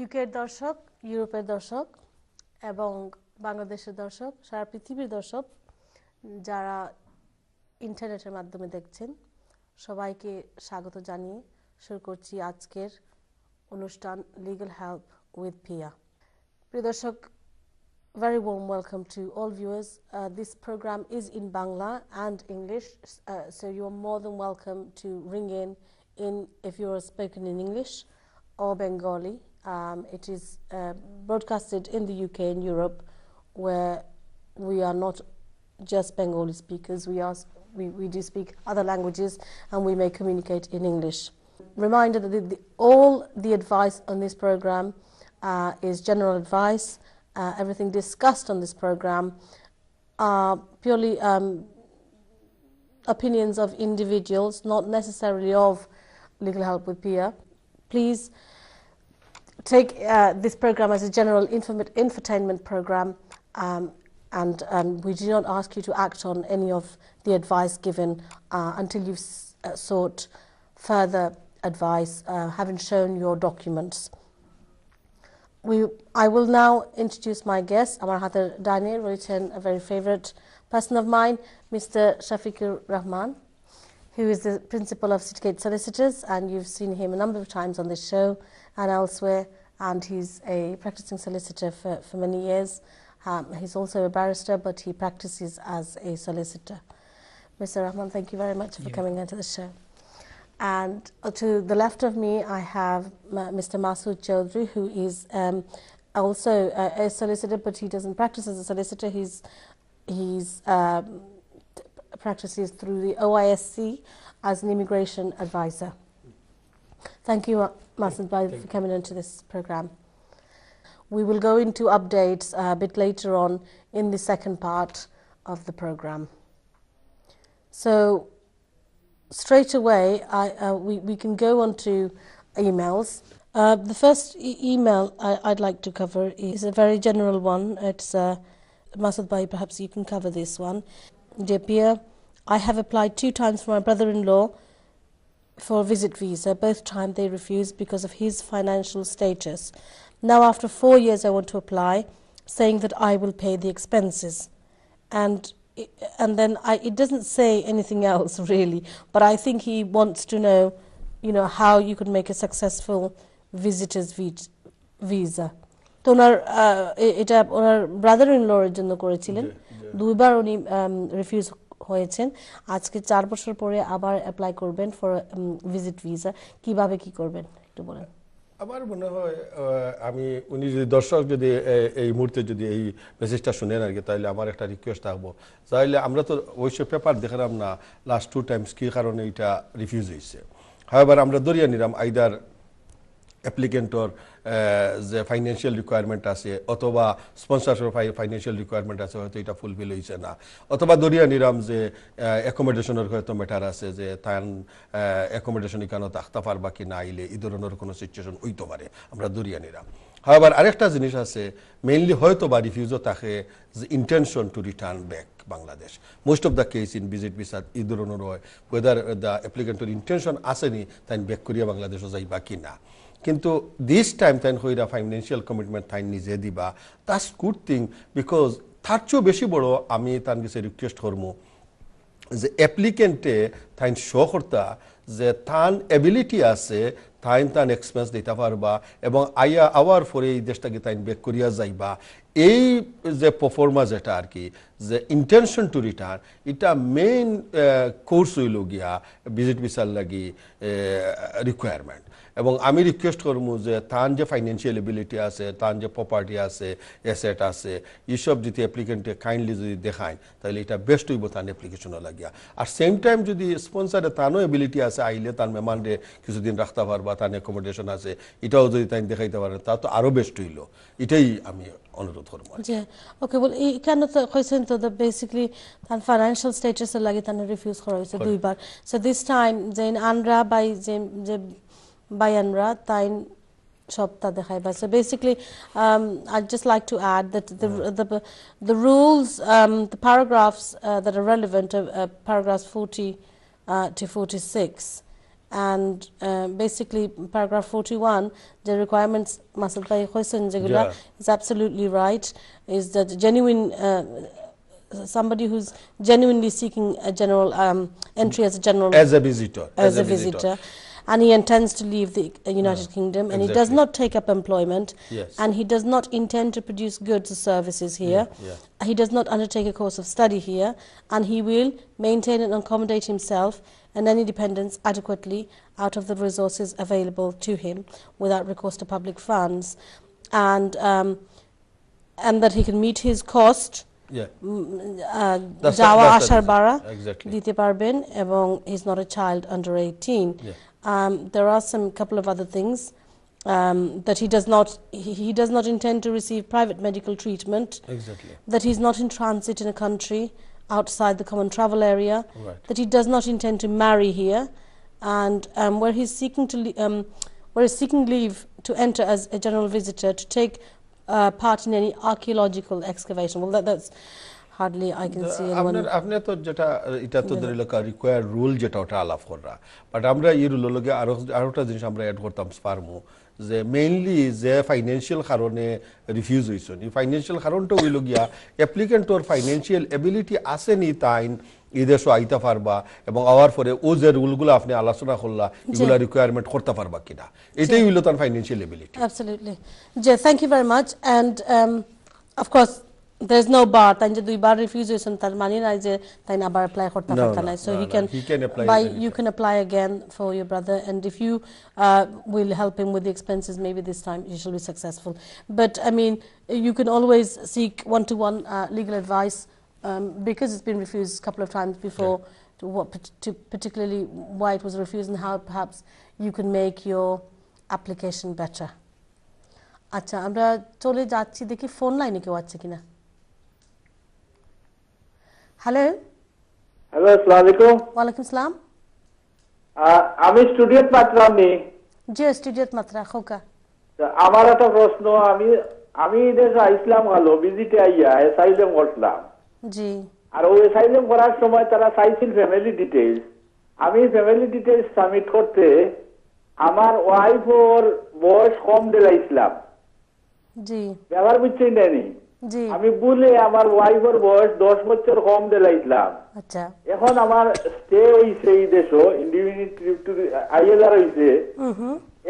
ইউকের দর্শক, ইউরোপের দর্শক এবং বাংলাদেশের দর্শক, সারা পৃথিবীর দর্শক যারা ইন্টারনেটের মাধ্যমে দেখছেন সবাইকে স্বাগত জানিয়ে শুরু করছি আজকের অনুষ্ঠান লিগ্যাল হেল্প উইথ পিয়া। প্রিয় দর্শক, very warm welcome to all viewers. This program is in Bangla and English, so you are more than welcome to ring in if you are spoken in English or Bengali. It is broadcasted in the UK and Europe, where we are not just Bengali speakers. We do speak other languages, and we may communicate in English. Reminder that all the advice on this program is general advice. Everything discussed on this program are purely opinions of individuals, not necessarily of Legal Help with Pia. Please take this program as a general infotainment program, and we do not ask you to act on any of the advice given until you've sought further advice, having shown your documents. I will now introduce my guest. Amar hater Daniel Roichen, a very favourite person of mine, Mr. Shafiqur Rahman, who is the principal of Syndicate Solicitors, and you've seen him a number of times on this show and elsewhere, and he's a practicing solicitor for many years. He's also a barrister, but he practices as a solicitor. Mr. Rahman, thank you very much for coming into the show. And to the left of me, I have Mr. Masood Chaudhry, who is also a solicitor, but he doesn't practice as a solicitor. He's practices through the OISC as an immigration advisor. Thank you, Masood, for coming into this program. We will go into updates a bit later on in the second part of the program. So straight away, we can go on to emails. The first email I'd like to cover is a very general one. It's Masood Bhai, perhaps you can cover this one. Dear Pia, I have applied 2 times for my brother-in-law for a visit visa. Both times they refused because of his financial status. Now after 4 years I want to apply, saying that I will pay the expenses. And then it doesn't say anything else really, but I think he wants to know, how you could make a successful visitor's visa. তো এটা ওনার brother in লর এর জন্য করেছিলেন, 2 বার উনি refuse হয়েছেন, আজকে 4 বছর পরে আবার অ্যাপ্লাই করবেন ফর ভিজিট ভিসা। কিভাবে কি করবেন একটু বলেন। আমার মনে হয় উনি যদি দর্শক যদি এই মুহূর্তে যদি এই মেসেজটা শুনেন আর কি, তাহলে আমার একটা রিকোয়েস্ট থাকবো, তাহলে আমরা তো অবশ্য পেপার দেখলাম না লাস্ট 2 টাইমস কি কারণে এটা রিফিউজ হয়েছে। হাওয়েভার আমরা ধরিয়া নিলাম আইদার অ্যাপ্লিকেন্টর যে ফাইন্যান্সিয়াল রিকোয়ারমেন্ট আছে অথবা স্পন্সরশিপ ফাইন্যান্সিয়াল রিকোয়ারমেন্ট আছে, হয়তো এটা ফুলফিল হয়েছে না, অথবা ধরিয়া নিলাম যে অ্যাকোমোডেশনের হয়তো ম্যাটার আছে, যে তার অ্যাকোমোডেশন এখানে থাকতে পারবা কি না আইলে এই ধরনের কোনো সিচুয়েশন হইতে পারে, আমরা ধরিয়া নিলাম। হাওয়েভার আরেকটা জিনিস আছে, মেইনলি হয়তো বা রিফিউজও থাকে যে intention to return back Bangladesh. Most of the case in visit visa এই ধরনের হয়, ওয়েদার দ্য অ্যাপ্লিকেন্টের ইন্টেনশন আসেনি তাই ব্যাক করিয়া বাংলাদেশও যাইবা কি না। কিন্তু দিস টাইম তাই হইরা ফাইন্যান্সিয়াল কমিটমেন্ট তাই নিজে দিবা, দ্যাটস গুড থিং, বিকজ তার চেয়েও বেশি বড় আমি তার কাছে রিকোয়েস্ট করবো যে অ্যাপ্লিকেন্টে তাই শো করতা যে তার এবিলিটি আছে, তান এক্সপেন্স দিতে পারবা এবং আওয়ার পরে এই দেশটাকে তাই ব্যাক করিয়া যাইবা। এই যে পারফরমেন্স এটা আর কি, যে ইন্টেনশন টু রিটার্ন, এটা মেইন কোর্স হইল গিয়া ভিজিট ভিসার লাগি রিকোয়ারমেন্ট। এবং আমি রিকোয়েস্ট করবো যে তার যে ফাইন্যান্সিয়াল এবিলিটি আছে, তার যে প্রপার্টি আছে, অ্যাসেট আছে, এইসব যদি অ্যাপ্লিকেন্টে কাইন্ডলি যদি দেখায় তাহলে এটা বেস্ট হইব তার অ্যাপ্লিকেশনও লাগিয়া। আর সেম টাইম যদি স্পন্সারে তারও এবিলিটি আছে, আইলে তার মেমান্ডে কিছুদিন রাখতে পারবা, তার অ্যাকোমোডেশন আছে, এটাও যদি তাই দেখাইতে পারে তা তো আরও বেস্ট হইল। এটাই আমি অনুরোধ করবো। ওকে, বল এখানে তো কইছেন তো বেসিক্যালি তার ফাইন্যান্সিয়াল স্ট্যাটাসের লাগি তার রিফিউজ করা হয়েছে 2 বার। সো দিস টাইম যেন আনরা বাই যে Bayanra Tain Shopta the Haiba. So basically, I'd just like to add that the rules, the paragraphs that are relevant, paragraphs 40 to 46, and basically paragraph 41 the requirements Masud bhai hoisen jegula is absolutely right, is that genuine somebody who's genuinely seeking a general entry as a general as a visitor and he intends to leave the United Kingdom, and he does not take up employment, and he does not intend to produce goods or services here. He does not undertake a course of study here, and he will maintain and accommodate himself and any dependents adequately out of the resources available to him without recourse to public funds, and that he can meet his cost যাওয়া আসার ভাড়া দিতে পারবেন, এবং he's not a child under 18. There are some couple of other things that he does not intend to receive private medical treatment, that he's not in transit in a country outside the common travel area, that he does not intend to marry here, and where he's seeking leave to enter as a general visitor to take part in any archaeological excavation. Well, that's hardly I can see anyone. আপনি তো যেটা এটা তো ধরে লোক require rule যেটা ওটা আলাপ করা, বাট আমরা এই রুল লগে আরোটা জিনিস আমরা অ্যাড করতাম পারমু, যে মেইনলি যে ফাইন্যান্সিয়াল কারণে রিফিউজ হইছেন, এই ফাইন্যান্সিয়াল কারণটা হইল গিয়া অ্যাপ্লিকেন্টর ফাইন্যান্সিয়াল এবিলিটি আসেনি তাইন এদেশও আইতে পারবা, এবং আওয়ার পরে ও যে রুলগুলো আপনি আলোচনা করলা এগুলা রিকোয়ারমেন্ট করতে পারবা কিনা, এটাই হইল তার financial ability. Absolutely. Jay, thank you very much, and of course there's no bar তাই যে দুইবার রিফিউজ হইছেন তার মানে না যে তাই আবার অ্যাপ্লাই করতে পারতা না, so he can apply you can apply again for your brother, and if you will help him with the expenses, maybe this time you shall be successful. But I mean, you can always seek one-to-one legal advice, because it's been refused a couple of times before, to particularly why it was refused and how perhaps you can make your application better. আচ্ছা, আমরা চলে যাচ্ছি, দেখি phone লাইনে কেউ আছে কিনা। Hello আসসালামু আলাইকুম। ওয়ালাইকুম আসসালাম। আমি স্টুডিওত মাত্র আমি জি স্টুডিওত মাত্র খোকা। আমার একটা প্রশ্ন, আমি দেশে ইসলাম হলো ভিজিটে আইয়া অ্যাসাইলাম করলাম জি, আর ওই অ্যাসাইলাম করার সময় তারা চাইছিল ফ্যামিলি ডিটেইলস। আমি ফ্যামিলি ডিটেইলস সাবমিট করতে আমার ওয়াইফর বয়স কম দিলাইছিলাম। জি ব্যাপার বুঝছেন নানি? জি আমি বলে আমার ওয়াইফের বয়স 10 বছর কম দিলাইছিলাম। আচ্ছা, এখন আমার স্টে হইছে এই দেশে, ইন্ডিপেন্ডেন্ট ট্রিপ টু আইএলআর হইছে।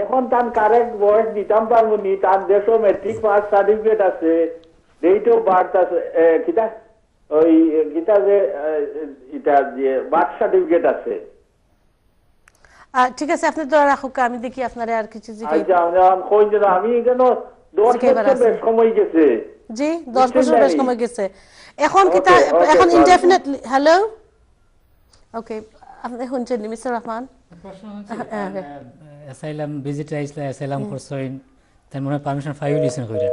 এখন তার কারেক্ট বয়স দিতাম পারবো নি? তার দেশে মেট্রিক পাস সার্টিফিকেট আছে, ডেট অফ বার্থ আছে, কিটা ওই কিটা যে এটা যে বার্থ সার্টিফিকেট আছে। ঠিক আছে, আপনি তো রাখুক, আমি দেখি আপনারে আর কিছু জিজ্ঞাসা। আচ্ছা, আমি কেন 10 বছর বেশ সময় গেছে। জি 10 বছর বেশ সময় গেছে। এখন কিটা এখন ইনডেফিনিটলি। হ্যালো, ওকে, আপনি শুনছেন মিস্টার রহমান? প্রশ্ন হচ্ছে অ্যাসাইলাম ভিজিট আইসলা অ্যাসাইলাম করছইন, তার মনে পারমিশন ফাইল দিছেন কইরা,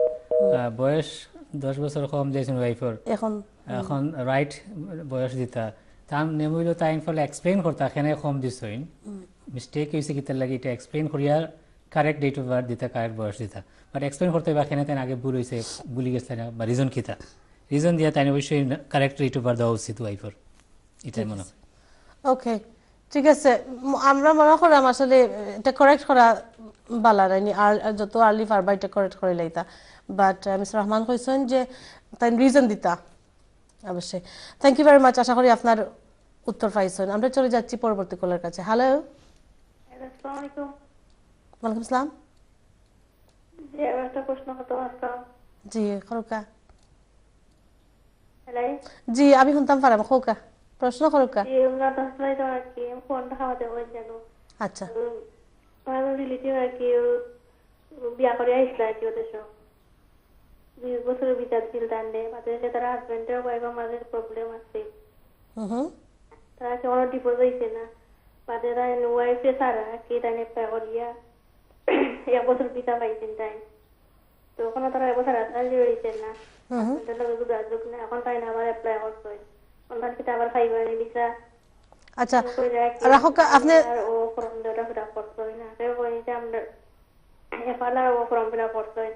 বয়স 10 বছর কম দিয়েছেন ওয়াইফর, এখন রাইট বয়স দিতা তাম নেমইল তাইন ফলে এক্সপ্লেইন করতা কেন কম দিছইন, মিস্টেক হইছে কিতার লাগি, এটা এক্সপ্লেইন করিয়া কারেক্ট ডেট অফ বার্থ দিতা, কারেক্ট বয়স দিতা, বাট এক্সপ্লেইন করতে বা কেন তাই আগে ভুল হইছে ভুলি গেছে না, বা রিজন কিতা, রিজন দিয়া তাই অবশ্যই কারেক্ট ডেট অফ বার্থ দেওয়া উচিত ওয়াইফর, এটাই মনে হয়। ওকে, ঠিক আছে, আমরা মনে করলাম আসলে এটা কারেক্ট করা বালা রাইনি, আর যত আর্লি পারবা এটা কারেক্ট করে লাইতা, বাট মিস্টার রহমান কইছেন যে তাই রিজন দিতা অবশ্যই। থ্যাংক ইউ ভেরি মাচ, আশা করি আপনার উত্তর পাইছেন। আমরা চলে যাচ্ছি পরবর্তী কলের কাছে। হ্যালো, আসসালামু আলাইকুম। ওয়ালাইকুম আসসালাম। জি, আমার একটা প্রশ্ন করতে পারতাম? জি খরকা। হ্যালো, জি আমি শুনতাম পারাম, খোকা প্রশ্ন খরকা। জি, আমরা তো আসলে তো আর কি ফোনটা খাওয়াতে হই যেন। আচ্ছা, আমার রিলেটিভ আর কি বিয়া করে আইসলা আর কি ওদের সব 20 বছরের ভিতর ছিল দান্ডে, মাঝে তার হাজবেন্ডের ওয়াইফের মাঝে প্রবলেম আছে, তারা কি অনেক ডিভোর্স হয়েছে না, মাঝে তাই ওয়াইফে সারা কি তাই নেপা করিয়া 1 বছর পিতা পাইছেন তাই, তো ওখানে তারা 1 বছর রাজি হয়েছে না, হাজবেন্ডের লগে যোগাযোগ না, এখন তাই না আবার অ্যাপ্লাই করছে, ওনার কি আবার ফাইবারে দিছা। আচ্ছা রাখোকা, আপনি ও ফর্ম দেওয়া ফিরা করতে হয় না, কেউ কই যে আমরা এফআইআর ও ফর্ম ফিরা করতে হয়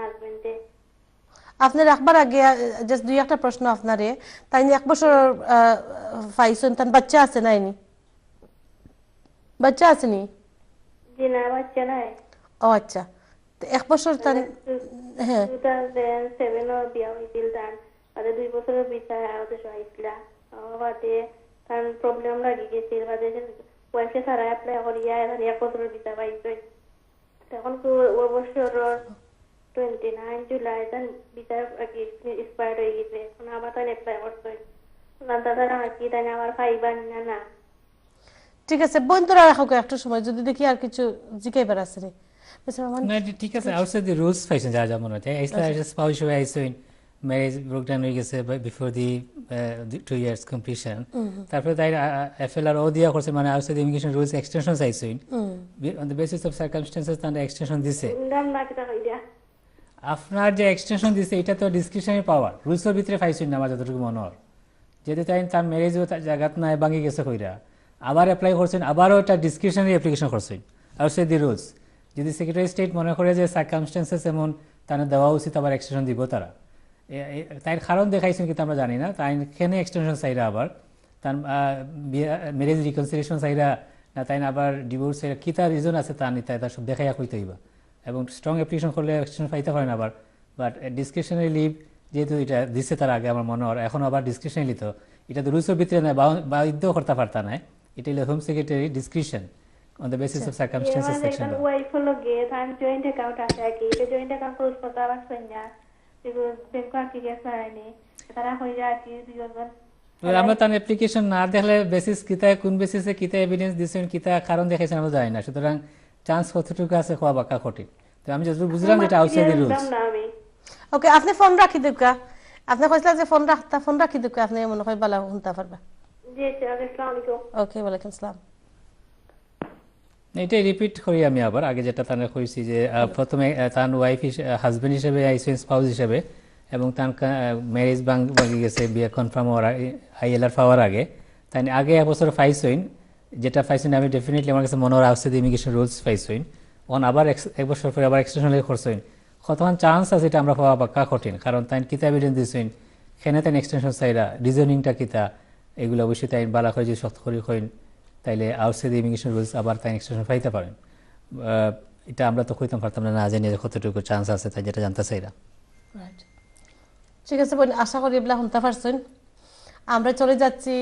হাজবেন্ডে। আপনি রাখবার আগে জাস্ট দুই একটা প্রশ্ন আপনারে, তাই 1 বছর পাইছেন, তার বাচ্চা আছে নাইনি? বাচ্চা আছে নি? জি না, বাচ্চা নাই। ও আচ্ছা, তো 1 বছর তার হ্যাঁ 2007 বিয়া হয়েছিল তার, বাদে 2 বছরের ভিতরে আমাদের আইসলা, বাদে তার প্রবলেম লাগি গেছিল, বাদে ওয়াইফে সারা অ্যাপ্লাই করিয়া 1 বছরের ভিতরে পাইছে। তখন ও বছর 29 জুলাই তার ভিতরে এক্সপায়ার হয়ে গেছে। এখন আবার তাই অ্যাপ্লাই করছে না, দাদা কি তাই আবার পাইবা না? না ঠিক আছে, বন্ধুরা রাখো একটু সময়, যদি দেখি আর কিছু জিজ্ঞাসা আছে নি। না ঠিক আছে, আউটসাইড দি রুলস ফাইছেন যা যেমন হয় আইসলা স্পাউস হয়ে আইছেন, ম্যারেজ ব্রেকডাউন হয়ে গেছে বিফোর দি 2 ইয়ার্স কমপ্লিশন, তারপরে তাই এফএলআর ও দিয়া করছে, মানে আউটসাইড ইমিগ্রেশন রুলস এক্সটেনশন চাইছেন on the basis of circumstances, তার এক্সটেনশন দিছে। আপনার যে এক্সটেনশন দিছে এটা তো ডিসক্রিপশনারি পাওয়ার, রুলসের ভিতরে পাইছেন না আমার যতটুকু মনে হয়, যেহেতু তাই তার ম্যারেজও জায়গাত নাই ভাঙি গেছে কইরা আবার অ্যাপ্লাই করছেন, আবারও এটা ডিসক্রিপশনারি অ্যাপ্লিকেশন করছেন আউটসাইড দি রুলস। যদি সেক্রেটারি স্টেট মনে করে যে সার্কামস্টেন্সেস এমন তারা দেওয়া উচিত, আবার এক্সটেনশন দিব তারা, তাই কারণ দেখাইছেন কিন্তু আমরা জানি না, তাই কেন এক্সটেনশন চাইরা আবার তার ম্যারেজ রিকনসিলিয়েশন চাইরা না, তাই আবার ডিভোর্স চাইরা কি তার রিজন আছে তা নিতে তার সব দেখাইয়া কইতে হইবা, এবং স্ট্রং অ্যাপ্লিকেশন করলে এক্সটেনশন পাইতে পারেন আবার। বাট ডিসক্রিপশনারি লিভ যেহেতু এটা দিচ্ছে তার আগে আমার মনে হয়, এখন আবার ডিসক্রিপশনারি তো এটা তো রুলসের ভিতরে নাই, বাধ্য করতে পারতা নাই, এটা হলো home secretary description on the basis of circumstances section. Yeah, wife follow get and joint account আছে, এটা joint account close করতে আবার সঞ্জা because bank কি গেছে আইনি তারা হইয়া কি দুজন। আমরা তার অ্যাপ্লিকেশন না দেখলে বেসিস কিতা, কোন বেসিসে কিতা এভিডেন্স দিছেন, কিতা কারণ দেখাইছেন আমরা জানি না, সুতরাং চান্স কতটুকু আছে কোয়া বাক্কা কটি। তো আমি যতটুকু বুঝলাম যেটা আউটসাইড দি রুলস। ওকে, আপনি ফোন রাখি দেবকা, আপনি কইলা যে ফোন রাখি দেবকা, আপনি মনে হয় বালা শুনতে পারবা। জি আসসালামু আলাইকুম। ওকে, ওয়ালাইকুম আসসালাম। এটাই রিপিট করি আমি আবার, আগে যেটা তারা কইছি যে প্রথমে তার ওয়াইফ হাজবেন্ড হিসেবে আইসেন, স্পাউস হিসেবে, এবং তার ম্যারেজ ভাঙি গেছে বিয়ে কনফার্ম হওয়ার আইএলআর পাওয়ার আগে, তাই আগে 1 বছর ফাইসইন, যেটা ফাইসইন আমি ডেফিনেটলি আমার কাছে মনে হয় আউটসাইড ইমিগ্রেশন রুলস ফাইসইন, অন আবার 1 বছর পরে আবার এক্সটেনশন লেগে করছেন, কতক্ষণ চান্স আছে এটা আমরা পাওয়া পাক্কা কঠিন, কারণ তাই কিতা এভিডেন্স দিছেন, সেখানে তাই এক্সটেনশন চাইরা রিজনিংটা কিতা, এগুলো অবশ্যই তাই বালা করে যদি শক্ত করে কইন, তাইলে আউটসাইড ইমিগ্রেশন রুলস আবার তাই এক্সটেনশন পাইতে পারেন। এটা আমরা তো কইতাম পারতাম না, না জানি যে কতটুকু চান্স আছে, তাই যেটা জানতে চাইরা। ঠিক আছে বোন, আশা করি এগুলা শুনতে পারছেন। আমরা চলে যাচ্ছি,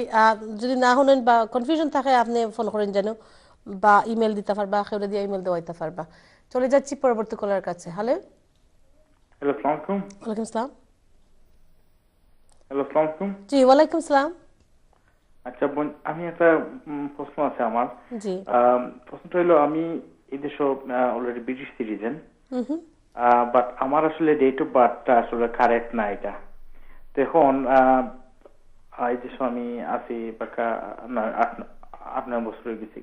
যদি না শুনেন বা কনফিউশন থাকে আপনি ফোন করেন যেন, বা ইমেল দিতে পারবা, কেউরে দিয়ে ইমেল দেওয়াইতে পারবা। চলে যাচ্ছি পরবর্তী কলার কাছে। হ্যালো হ্যালো, আসসালামু আলাইকুম। ওয়ালাইকুম আসসালাম। হ্যালো, আসসালামু আলাইকুম। জি ওয়ালাইকুম আসসালাম। আচ্ছা বোন, আমি একটা প্রশ্ন আছে আমার। জি, প্রশ্নটা হলো আমি এই দেশে অলরেডি ব্রিটিশ সিটিজেন, বাট আমার আসলে ডেট অফ বার্থটা আসলে কারেক্ট না এটা। তো এখন এই দেশে আমি আছি পাকা 8 বছর হয়ে গেছে।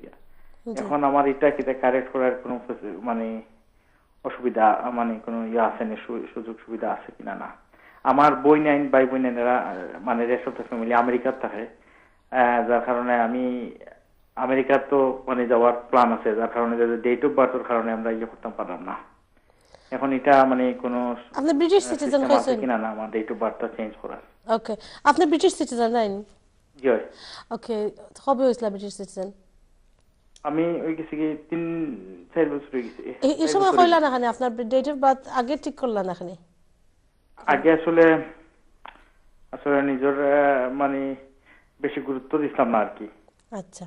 এখন আমার এটা কিটা কারেক্ট করার কোনো মানে অসুবিধা, মানে কোনো ইয়ে আছে না, সুযোগ সুবিধা আছে কিনা না? আমার ভাই বোনেরা মানে রেস্ট অফ দ্য ফ্যামিলি আমেরিকার থাকে, যার কারণে আমি আমেরিকার তো মানে যাওয়ার প্ল্যান আছে, যার কারণে ডেট অফ বার্থের কারণে আমরা ইয়ে করতে পারলাম না। এখন এটা মানে কোনো আপনি ব্রিটিশ সিটিজেন হয়েছেন কিনা না আমার ডেট অফ বার্থটা চেঞ্জ করার? ওকে, আপনি ব্রিটিশ সিটিজেন নাইন? জি ওকে, কবে হয়েছিল ব্রিটিশ সিটিজেন? আমি ওই গেছি কি 3-4 বছর হয়ে গেছে। এই সময় কইলা না খানে আপনার ডেট অফ বার্থ আগে ঠিক করলা না খানে? আগে আসলে নিজের মানে বেশি গুরুত্ব দিতাম না আর কি। আচ্ছা,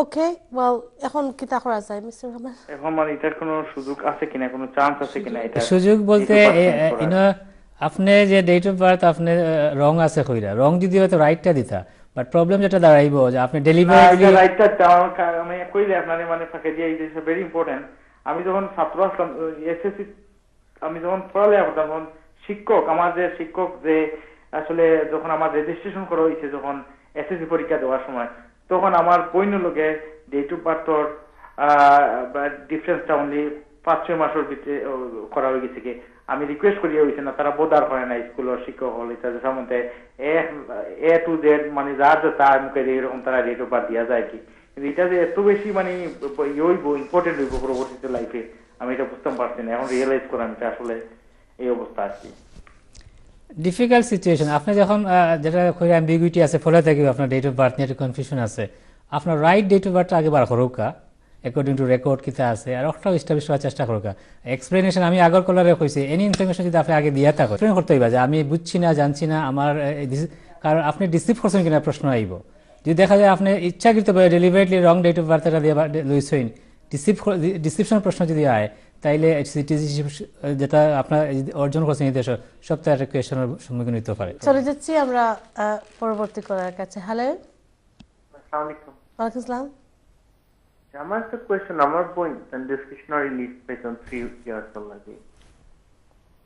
ওকে, ওয়েল এখন কি তা করা যায় মিস্টার রহমান? এখন মানে এটার কোনো সুযোগ আছে কিনা, কোনো চান্স আছে কিনা? এটা সুযোগ বলতে আপনি যে ডেট অফ বার্থ আপনি রং আছে কইরা, রং যদি হয়তো রাইটটা দিতা, বাট প্রবলেম যেটা দাঁড়াইবো যে আপনি ডেলিভারি রাইটটা আমি কইলে আপনারে মানে ফাঁকে দিয়ে ইট ইজ ভেরি ইম্পর্টেন্ট। আমি যখন ছাত্র আসলাম এসএসসি, আমি যখন পড়ালেখা করতাম তখন শিক্ষক, আমার যে শিক্ষক যে আসলে যখন আমার রেজিস্ট্রেশন করা হয়েছে যখন এসএসসি পরীক্ষা দেওয়ার সময়, তখন আমার বইনের লোকে ডেট অফ বার্থর ডিফারেন্সটা অনলি 5-6 মাসের ভিতরে করা হয়ে গেছে। কি আমি রিকোয়েস্ট করিয়া হয়েছে না, তারা বোধার করে না স্কুলের শিক্ষক হল সম্বন্ধে এ টু জেড মানে যার যে তার মুখে এরকম তারা ডেট অফ বার্থ দেওয়া যায় কি। কিন্তু এটা যে এত বেশি মানে হইব ইম্পর্টেন্ট হইব পরবর্তীতে লাইফে, আমি এটা বুঝতে পারছি না, এখন রিয়েলাইজ করা আমি আসলে এই অবস্থা আর কি। Difficult situation. আপনি যখন যেটা কইরা অ্যাম্বিগুইটি আছে ফলে থাকবে, আপনার ডেট অফ বার্থ নিয়ে কনফিউশন আছে, আপনার রাইট ডেট অফ বার্থটা আগে বার করুকা অ্যাকর্ডিং টু রেকর্ড কিতা আছে আর ওটাও এস্টাবলিশ করার চেষ্টা করুকা এক্সপ্লেনেশন আমি আগর কলারে কইছি এনি ইনফরমেশন যদি আপনি আগে দিয়া থাকো এক্সপ্লেন করতে হইবা যে আমি বুঝছি না জানছি না আমার কারণ আপনি ডিসিভ করছেন কিনা প্রশ্ন আইব যদি দেখা যায় আপনি ইচ্ছাকৃতভাবে ডেলিভারেটলি রং ডেট অফ বার্থটা দিয়ে লইছেন ডিসক্রিপশন প্রশ্ন যদি আয় তাইলে সিটিজেনশিপ যেটা আপনার অর্জন করছেন এই দেশে সবটা একটা কোয়েশনের সম্মুখীন হতে পারে চলে যাচ্ছি আমরা পরবর্তী করার কাছে হ্যালো আসসালামু আলাইকুম ওয়ালাইকুম আসসালাম আমার একটা কোয়েশ্চেন আমার বোন ডিসক্রিপশনারি লিস্ট পেছন 3 ইয়ার্স লাগে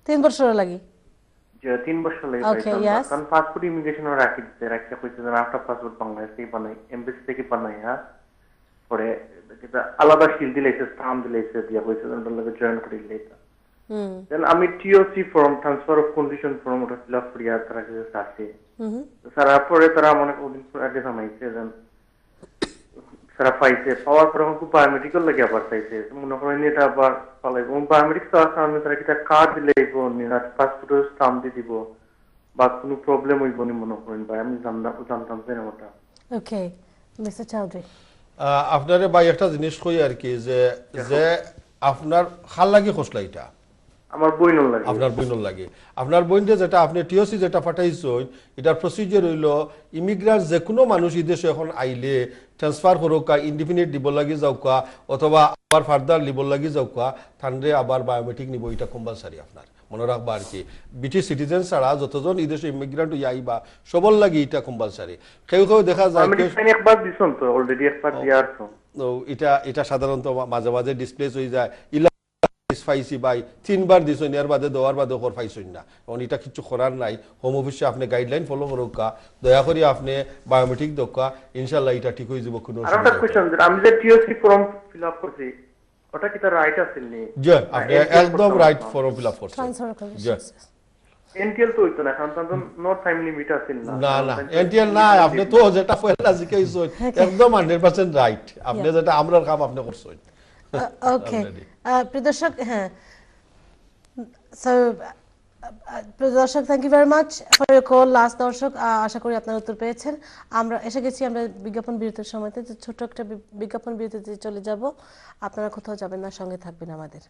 3 বছর লাগি যে 3 বছর লাগে Okay, yes. কারণ পাসপোর্ট ইমিগ্রেশনও রাখি দিতে রাখতে কইছে যে আফটার পাসপোর্ট বাংলাদেশে বানাই এমবাসি থেকে বানাই হ্যাঁ পরে এটা আলাদা শিল দিলেছে স্টাম্প দিলেছে দিয়া কইছে ওটার লগে জয়েন করে দিলেছে দেন আমি TOC form transfer of condition form ওটা ফিল আপ করিয়া তারা কাছে আসছে স্যার পরে তারা মনে কদিন আগে জানাইছে দেন সারা পাইছে পাওয়ার পর আমাকে বায়োমেট্রিক্যাল লাগে আবার চাইছে মনে করেন এটা আবার পালাইব বায়োমেট্রিক তো আসলে আমি তারা কিটা কার্ড দিলেইব নিরাট পাসপোর্টের স্টাম্প দিয়ে দিব বা কোনো প্রবলেম হইব নি মনে করেন ভাই আমি জানতাম যে ওটা ওকে মিস্টার চৌধুরী আপনারে ভাই একটা জিনিস কই আর কি যে যে আপনার খাল লাগি খসলা এটা আমার বইনল লাগে আপনার বইনল লাগে আপনার বইনতে যেটা আপনি টিওসি যেটা পাঠাইছেন এটার প্রসিজার হইল ইমিগ্রান্ট যে কোনো মানুষ এই দেশে এখন আইলে ট্রান্সফার করোকা ইনডিফিনিট দিব লাগি যাওকা অথবা আবার ফার্দার লিব লাগি যাওকা তানরে আবার বায়োমেট্রিক নিব এটা কম্পালসারি আপনার মনে রাখবা আর কি ব্রিটিশ সিটিজেন ছাড়া যতজন এই দেশে ইমিগ্রান্ট আইবা সবল লাগি এটা কম্পালসারি কেউ কেউ দেখা যায় আমি একবার দিছন তো অলরেডি একবার দিয়ার তো এটা সাধারণত মাঝে মাঝে ডিসপ্লেস হয়ে যায় পাইছি ভাই 3 বার দিছই এর বাদে দেওয়ার বাদে কর পাইছই না কারণ এটা কিছু করার নাই হোম অফিসে আপনি গাইডলাইন ফলো করুকা দয়া করে আপনি বায়োমেট্রিক দকা ইনশাআল্লাহ এটা ঠিক হয়ে যাব কোনো আর একটা কোশ্চেন আমি যে টিওসি ফর্ম ফিল আপ করছি ওটা কি তার রাইট আছে নি জি আপনি একদম রাইট ফর্ম ফিল আপ করছেন ট্রান্সফার কন্ডিশনস এনটিএল তো হইতো না কারণ তো নো টাইম লিমিট আছে না না এনটিএল না আপনি তো যেটা পয়লা জিকাইছেন একদম 100% রাইট আপনি যেটা আমরার কাম আপনি করছেন ওকে প্রিয় দর্শক হ্যাঁ সো প্রিয় দর্শক thank you very much for your call last দর্শক আশা করি আপনারা উত্তর পেয়েছেন আমরা এসে গেছি আমরা বিজ্ঞাপন বিরতির সময়তে ছোট একটা বিজ্ঞাপন বিরতিতে চলে যাব আপনারা কোথাও যাবেন না সঙ্গে থাকবেন আমাদের